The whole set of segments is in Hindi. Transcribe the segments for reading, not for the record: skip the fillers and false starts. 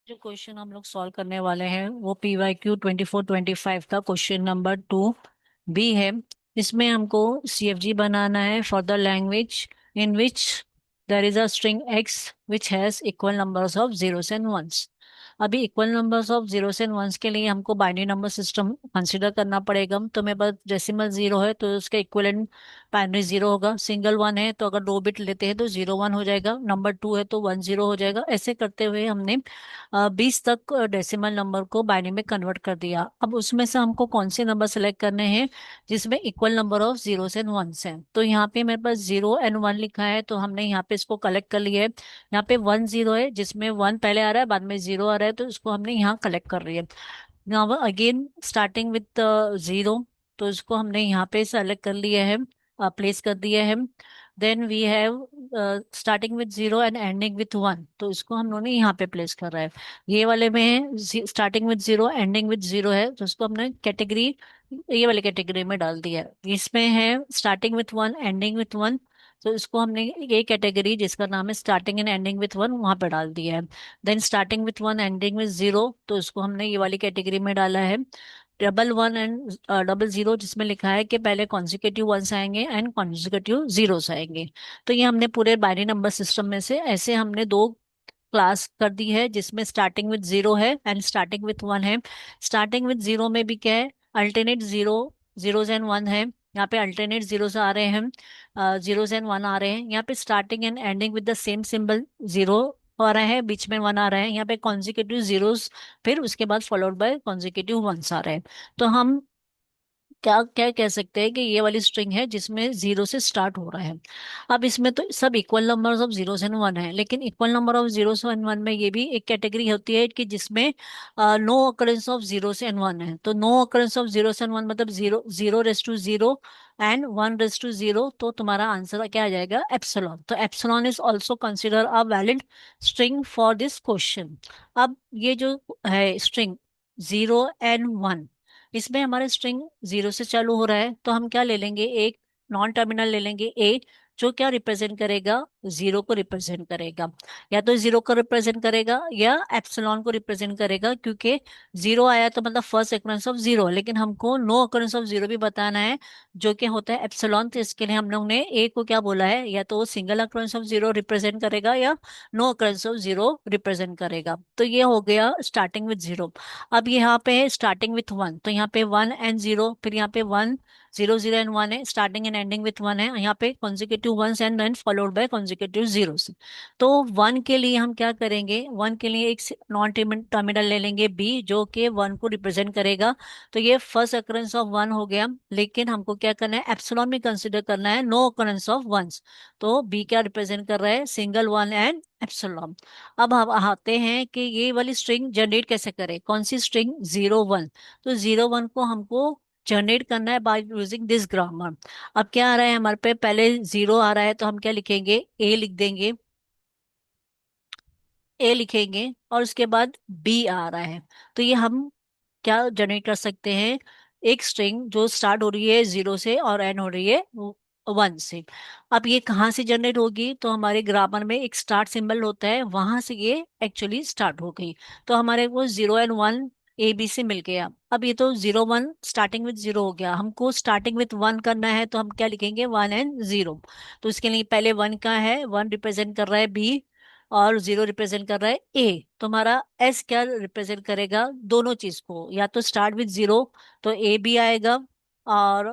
जो क्वेश्चन हम लोग सॉल्व करने वाले हैं वो PYQ 2425 का क्वेश्चन नंबर 2B है। इसमें हमको CFG बनाना है for the language in which there is a string x which has equal numbers of zeros and ones. अभी equal numbers of zeros and ones के लिए हमको बाइनरी नंबर सिस्टम कंसीडर करना पड़ेगा। तो मेरे पास डेसिमल जीरो है तो उसका इक्विवेलेंट बाइनरी जीरो होगा। सिंगल वन है तो अगर 2 बिट लेते हैं तो 0 1 हो जाएगा। नंबर 2 है तो 1 0 हो जाएगा। ऐसे करते हुए हमने 20 तक डेसिमल नंबर को बाइनरी में कन्वर्ट कर दिया। अब उसमें से हमको कौन से नंबर सेलेक्ट करने हैं जिसमें equal number of zeros and ones हैं। तो यहाँ पे मेरे पास 0 and 1 लिखा है तो हमने यहाँ पे इसको कलेक्ट कर लिया है। यहाँ पे 1 0 है जिसमें 1 पहले आ रहा है बाद में 0 आ रहा है तो इसको हमने यहाँ कलेक्ट कर रही है। नाउ अगेन स्टार्टिंग विथ 0, तो इसको हमने यहाँ पे सेलेक्ट कर लिया है, प्लेस कर दिया है। Then we have starting with 0 and ending with 1, तो इसको हम लोगों ने यहाँ पे प्लेस कर रहा है। ये वाले में है स्टार्टिंग विथ 0 एंडिंग विथ 0 है तो इसको हमने कैटेगरी ये वाले कैटेगरी में डाल दिया है। इसमें है स्टार्टिंग विथ 1 एंडिंग विथ 1, तो इसको हमने ये कैटेगरी जिसका नाम है स्टार्टिंग एंड एंडिंग विथ 1 वहां पे डाल दिया है। Then starting with 1 ending with 0, तो इसको हमने ये वाली कैटेगरी में डाला है। Double one and double zero जिसमें लिखा है कि पहले कॉन्जिक्यूटिव वंस आएंगे एंड कॉन्जिक्यूटिव जीरोस आएंगे। तो ये हमने पूरे बाइनरी नंबर सिस्टम में से ऐसे हमने दो क्लास कर दी है जिसमें स्टार्टिंग विथ 0 है एंड स्टार्टिंग विथ 1 है। स्टार्टिंग विथ 0 में भी क्या है, अल्टरनेट जीरो जीरोस एंड 1 है। यहाँ पे अल्टरनेट जीरोस आ रहे हैं, जीरोस एंड 1 आ रहे हैं। यहाँ पे starting and ending with the same symbol zero आ रहा है, बीच में 1 आ रहा है। यहाँ पे कॉन्जिक्यूटिव जीरोस फिर उसके बाद फॉलोड बाय कॉन्जिक्यूटिव वंस आ रहे हैं। तो हम क्या क्या कह सकते हैं कि ये वाली स्ट्रिंग है जिसमें 0 से स्टार्ट हो रहा है। अब इसमें तो सब equal numbers of zeros and 1 है, लेकिन equal number of zeros and 1 में ये भी एक कैटेगरी होती है कि जिसमें no occurrence of zeros and 1 है। तो no occurrence of zeros and 1 मतलब 0 0 raise to 0 and 1 raise to 0, तो तुम्हारा आंसर क्या आ जाएगा, एप्सिलॉन। तो epsilon is also consider a valid string for this question. अब ये जो है स्ट्रिंग 0 and 1, इसमें हमारे स्ट्रिंग 0 से चालू हो रहा है तो हम क्या ले लेंगे, एक नॉन टर्मिनल ले लेंगे ए, जो क्या रिप्रेजेंट करेगा, 0 को रिप्रेजेंट करेगा। या तो 0 को रिप्रेजेंट करेगा या एप्सिलॉन को रिप्रेजेंट करेगा, क्योंकि 0 आया तो मतलब फर्स्ट occurrence ऑफ 0, लेकिन हमको नो occurrence ऑफ 0 भी बताना है जो कि होता है एप्सिलॉन। तो इसके लिए हम लोग ने ए को क्या बोला है, या तो वो सिंगल occurrence ऑफ 0 रिप्रेजेंट करेगा या नो occurrence ऑफ 0 रिप्रेजेंट करेगा। तो ये हो गया स्टार्टिंग विथ 0। अब यहाँ पे है स्टार्टिंग विथ 1, तो यहाँ पे 1 and 0, फिर यहाँ पे 1 0 0 and 1 है, स्टार्टिंग एंड एंडिंग विथ 1 है। यहाँ पे consecutive ones and then followed by consecutive zeros. तो 1 के लिए हम क्या करेंगे, 1 के लिए एक नॉन टर्मिनल ले लेंगे बी, जो कि 1 को रिप्रेजेंट करेगा। तो ये फर्स्ट occurrence ऑफ 1 हो गया, लेकिन हमको क्या करना है, एप्सिलॉन भी कंसिडर करना है, नो occurrence ऑफ वंस। तो बी क्या रिप्रेजेंट कर रहा है, सिंगल वन एंड एप्सिलॉन। अब हम आते हैं कि ये वाली स्ट्रिंग जनरेट कैसे करें, कौन सी स्ट्रिंग, 0 1। तो 0 1 को हमको जनरेट करना है बाय यूजिंग दिस ग्रामर। अब क्या आ रहा है हमारे पे, पहले 0 आ रहा है तो हम क्या लिखेंगे, ए लिख देंगे, ए लिखेंगे, और उसके बाद बी आ रहा है। तो ये हम क्या जनरेट कर सकते हैं, एक स्ट्रिंग जो स्टार्ट हो रही है 0 से और एंड हो रही है 1 से। अब ये कहाँ से जनरेट होगी, तो हमारे ग्रामर में एक स्टार्ट सिंबल होता है, वहां से ये एक्चुअली स्टार्ट हो गई। तो हमारे को 0 and 1 ए बी से मिल गया। अब ये तो 0 1 स्टार्टिंग विथ 0 हो गया, हमको स्टार्टिंग विथ 1 करना है तो हम क्या लिखेंगे, 1 and 0। तो इसके लिए पहले 1 का है, 1 रिप्रेजेंट कर रहा है बी और 0 रिप्रेजेंट कर रहा है ए। तो हमारा एस क्या रिप्रेजेंट करेगा, दोनों चीज को, या तो स्टार्ट विथ 0 तो ए बी आएगा, और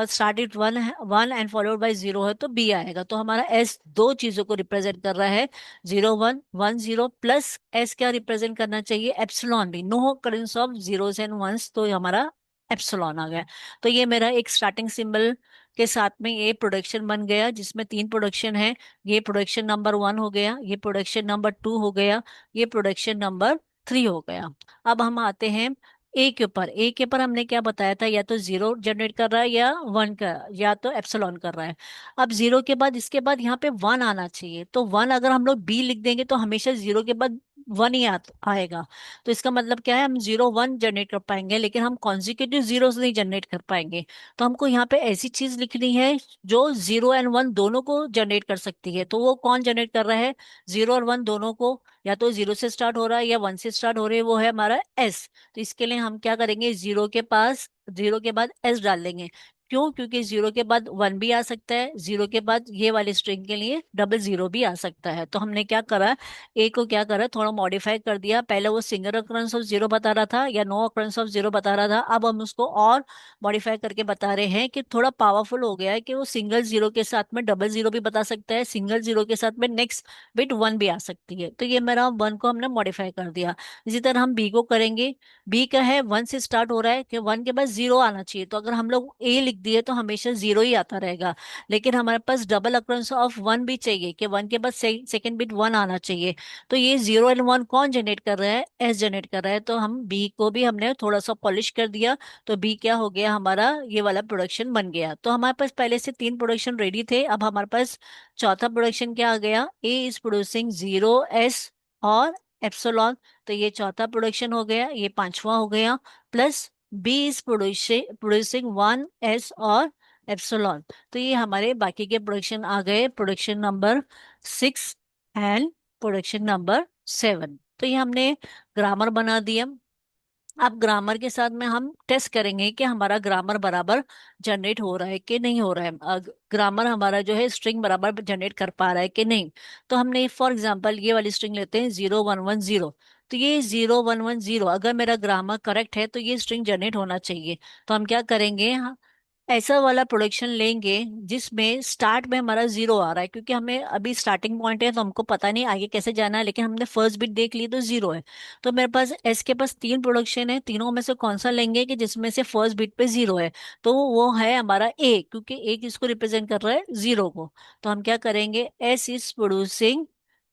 start with 1 1 and followed by 0 है तो बी आएगा। तो हमारा एस दो चीजों को रिप्रेजेंट कर रहा है, 0 1 1 0, प्लस एस क्या रिप्रेजेंट करना चाहिए, एप्सिलॉन भी, no occurrence of zeros and ones, तो हमारा एप्सिलॉन आ गया। तो ये मेरा एक स्टार्टिंग सिंबल के साथ में ये प्रोडक्शन बन गया जिसमें 3 प्रोडक्शन है। ये प्रोडक्शन नंबर 1 हो गया, ये प्रोडक्शन नंबर 2 हो गया, ये प्रोडक्शन नंबर 3 हो गया। अब हम आते हैं ए के ऊपर। ए के ऊपर हमने क्या बताया था, या तो 0 जनरेट कर रहा है या 1 का, या तो एप्सिलॉन कर रहा है। अब 0 के बाद इसके बाद यहाँ पे 1 आना चाहिए, तो 1 अगर हम लोग बी लिख देंगे तो हमेशा 0 के बाद वन ही आएगा। तो इसका मतलब क्या है, हम 0 1 जनरेट कर पाएंगे लेकिन हम कॉन्जिक्यूटिव जीरोस नहीं जनरेट कर पाएंगे। तो हमको यहाँ पे ऐसी चीज लिखनी है जो 0 और 1 दोनों को जनरेट कर सकती है। तो वो कौन जनरेट कर रहा है 0 और 1 दोनों को? या तो 0 से स्टार्ट हो रहा है या 1 से स्टार्ट हो रही है, वो है हमारा एस। तो इसके लिए हम क्या करेंगे, जीरो के बाद एस डाल देंगे। क्यों? क्योंकि 0 के बाद 1 भी आ सकता है, 0 के बाद ये वाले स्ट्रिंग के लिए डबल जीरो भी आ सकता है। तो हमने क्या करा, ए को क्या करा, थोड़ा मॉडिफाई कर दिया। पहले वो सिंगल अकरेंस ऑफ जीरो बता रहा था या नो अकरेंस ऑफ जीरो बता रहा था, अब हम उसको और मॉडिफाई करके बता रहे हैं कि थोड़ा पावरफुल हो गया है कि वो सिंगल जीरो के साथ में डबल जीरो भी बता सकता है, सिंगल जीरो के साथ में नेक्स्ट बिट 1 भी आ सकती है। तो ये मेरा 1 को हमने मॉडिफाई कर दिया। इसी तरह हम बी को करेंगे। बी का है 1 से स्टार्ट हो रहा है कि 1 के बाद 0 आना चाहिए, तो अगर हम लोग ए लिख दिए तो हमेशा 0 ही आता रहेगा। लेकिन हमारे पास डबल अकरेंस ऑफ 1 भी चाहिए कि 1 के बाद सेकेंड बिट 1 आना चाहिए। तो ये 0 और 1 कौन जनरेट कर रहा है, एस जनरेट कर रहा है। तो हम बी को भी हमने थोड़ा सा पॉलिश कर दिया। तो बी क्या हो गया, हमारा ये वाला प्रोडक्शन बन गया। तो हमारे पास पहले से 3 प्रोडक्शन रेडी थे, अब हमारे पास चौथा प्रोडक्शन क्या आ गया, ए इज प्रोड्यूसिंग 0 एस और एप्सिलॉन। तो ये चौथा प्रोडक्शन हो गया, ये पांचवा हो गया। Plus B is producing 1 S और एप्सिलॉन। तो ये हमारे बाकी के प्रोडक्शन आ गए, production number 6 and production number 7। तो ये हमने ग्रामर बना दिया। अब ग्रामर के साथ में हम टेस्ट करेंगे कि हमारा ग्रामर बराबर जनरेट हो रहा है कि नहीं हो रहा है, ग्रामर हमारा जो है स्ट्रिंग बराबर जनरेट कर पा रहा है कि नहीं। तो हमने फॉर एग्जांपल ये वाली स्ट्रिंग लेते हैं 0 1 1 0। तो ये 0 1 1 0 अगर मेरा ग्रामर करेक्ट है तो ये स्ट्रिंग जनरेट होना चाहिए। तो हम क्या करेंगे, ऐसा वाला प्रोडक्शन लेंगे जिसमें स्टार्ट में हमारा 0 आ रहा है, क्योंकि हमें अभी स्टार्टिंग पॉइंट है तो हमको पता नहीं आगे कैसे जाना है, लेकिन हमने फर्स्ट बिट देख ली तो 0 है। तो मेरे पास एस के पास 3 प्रोडक्शन है, तीनों में से कौन सा लेंगे कि जिसमें से फर्स्ट बिट पे 0 है। तो वो है हमारा ए, क्योंकि ए किसको रिप्रेजेंट कर रहा है, 0 को। तो हम क्या करेंगे, S is producing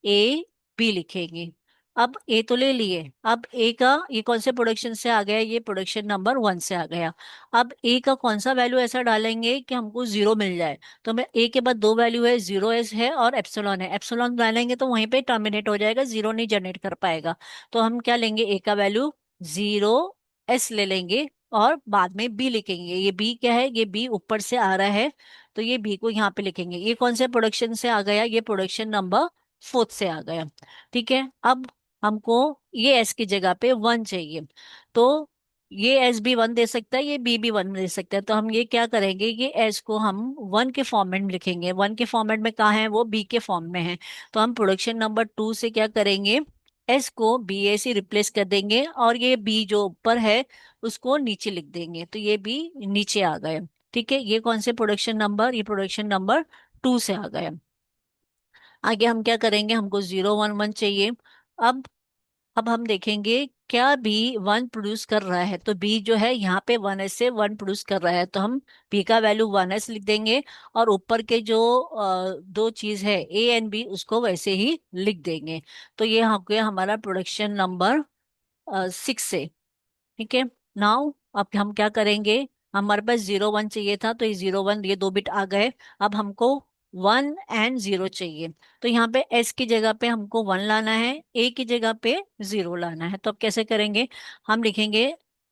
A, B लिखेंगे। अब ए तो ले लिए, अब ए का ये कौन से प्रोडक्शन से आ गया, ये प्रोडक्शन नंबर 1 से आ गया। अब ए का कौन सा वैल्यू ऐसा डालेंगे कि हमको 0 मिल जाए। तो मैं ए के बाद दो वैल्यू है, 0 एस है और एप्सिलॉन है। एप्सिलॉन डालेंगे तो वहीं पे टर्मिनेट हो जाएगा, 0 नहीं जनरेट कर पाएगा। तो हम क्या लेंगे, ए का वैल्यू 0 एस ले लेंगे और बाद में बी लिखेंगे। ये बी क्या है, ये बी ऊपर से आ रहा है, तो ये बी को यहाँ पे लिखेंगे। ये कौन से प्रोडक्शन से आ गया, ये प्रोडक्शन नंबर 4 से आ गया। ठीक है, अब हमको ये एस की जगह पे 1 चाहिए। तो ये एस भी 1 दे सकता है, ये बी भी 1 दे सकता है। तो हम ये क्या करेंगे, ये एस को हम 1 के फॉर्मेट में लिखेंगे। 1 के फॉर्मेट में कहाँ है, वो बी के फॉर्म में है। तो हम प्रोडक्शन नंबर 2 से क्या करेंगे, एस को बी ए से रिप्लेस कर देंगे और ये बी जो ऊपर है उसको नीचे लिख देंगे। तो ये बी नीचे आ गए। ठीक है, ये कौन से प्रोडक्शन नंबर, ये प्रोडक्शन नंबर 2 से आ गए। आगे हम क्या करेंगे, हमको 0 1 1 चाहिए। अब अब हम देखेंगे क्या बी 1 प्रोड्यूस कर रहा है। तो बी जो है यहाँ पे 1 एस से 1 प्रोड्यूस कर रहा है, तो हम बी का वैल्यू 1 एस लिख देंगे और ऊपर के जो दो चीज है ए एंड बी उसको वैसे ही लिख देंगे। तो ये हो गया हमारा प्रोडक्शन नंबर 6 से। ठीक है, नाउ अब हम क्या करेंगे, हमारे पास 0 1 चाहिए था, तो ये 0 1 ये दो बिट आ गए। अब हमको 1 एंड 0 चाहिए। तो यहाँ पे एस की जगह पे हमको 1 लाना है, ए की जगह पे 0 लाना है। तो अब कैसे करेंगे, हम लिखेंगे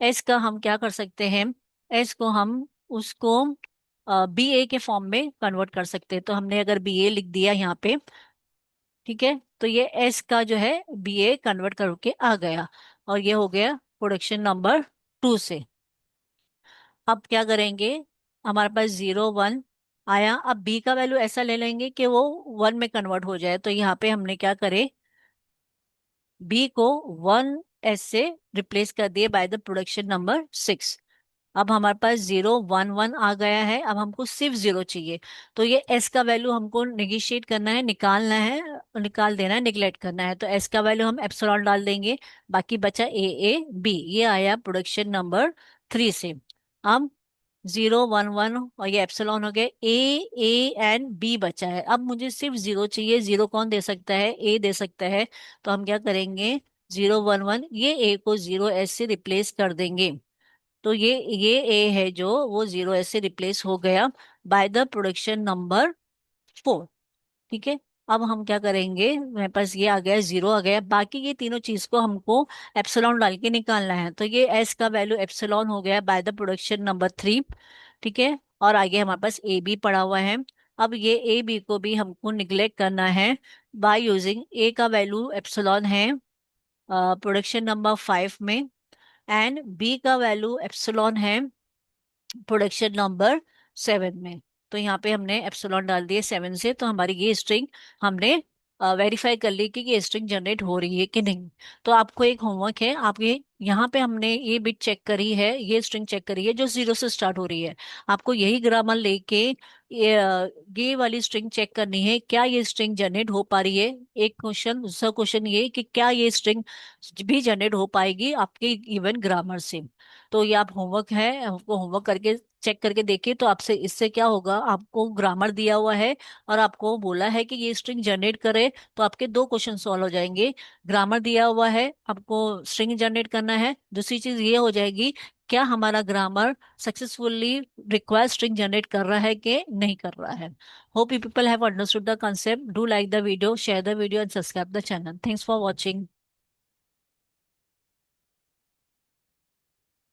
एस का हम क्या कर सकते हैं, एस को हम उसको बी ए के फॉर्म में कन्वर्ट कर सकते हैं। तो हमने अगर बी ए लिख दिया यहाँ पे, ठीक है, तो ये एस का जो है बी ए कन्वर्ट करके आ गया और ये हो गया प्रोडक्शन नंबर 2 से। अब क्या करेंगे, हमारे पास 0 1 आया, अब बी का वैल्यू ऐसा ले लेंगे कि वो 1 में कन्वर्ट हो जाए। तो यहाँ पे हमने क्या करे, बी को 1 एस से रिप्लेस कर दिए बाय द प्रोडक्शन नंबर 6। अब हमारे पास 0 1 1 आ गया है, अब हमको सिर्फ 0 चाहिए। तो ये एस का वैल्यू हमको निगेशिएट करना है, निकालना है, निकाल देना है, निगलेक्ट करना है। तो एस का वैल्यू हम एप्सिलॉन डाल देंगे, बाकी बचा ए बी। ये आया प्रोडक्शन नंबर 3 से। अब 0 1 1 और ये एप्सिलॉन हो गए, ए एंड बी बचा है। अब मुझे सिर्फ 0 चाहिए, 0 कौन दे सकता है, ए दे सकता है। तो हम क्या करेंगे, 0 1 1 ये ए को 0 एस से रिप्लेस कर देंगे। तो ये ए है जो वो 0 एस से रिप्लेस हो गया बाय द प्रोडक्शन नंबर 4। ठीक है, अब हम क्या करेंगे, मेरे पास ये आ गया, जीरो आ गया, बाकी ये तीनों चीज को हमको एप्सिलॉन डाल के निकालना है। तो ये एस का वैल्यू एप्सिलॉन हो गया बाय द प्रोडक्शन नंबर 3। ठीक है, और आगे हमारे पास ए बी पड़ा हुआ है। अब ये ए बी को भी हमको निग्लेक्ट करना है बाय यूजिंग, ए का वैल्यू एप्सिलॉन है प्रोडक्शन नंबर 5 में, एंड बी का वैल्यू एप्सिलॉन है प्रोडक्शन नंबर 7 में। तो यहाँ पे हमने एप्सिलॉन डाल दिए 7 से, तो हमारी ये स्ट्रिंग हमने वेरीफाई कर ली कि ये स्ट्रिंग जनरेट हो रही है कि नहीं। तो आपको एक होमवर्क है, आप ये यहाँ पे हमने ये बिट चेक करी है, ये स्ट्रिंग चेक करी है जो जीरो से स्टार्ट हो रही है। आपको यही ग्रामर लेके ये वाली स्ट्रिंग चेक करनी है, क्या ये स्ट्रिंग जनरेट हो पा रही है। एक क्वेश्चन, दूसरा क्वेश्चन ये कि क्या ये स्ट्रिंग भी जनरेट हो पाएगी आपके इवन ग्रामर से। तो ये आप होमवर्क है, आपको होमवर्क करके चेक करके देखिए। तो आपसे इससे क्या होगा, आपको ग्रामर दिया हुआ है और आपको बोला है कि ये स्ट्रिंग जनरेट करे, तो आपके दो क्वेश्चन सॉल्व हो जाएंगे। ग्रामर दिया हुआ है, आपको स्ट्रिंग जनरेट करना है। दूसरी चीज ये हो जाएगी, क्या हमारा grammar successfully required string generate कर रहा है कि नहीं कर रहा है। Hope you people have understood the concept. Do like the video, share the video and subscribe the channel. Thanks for watching.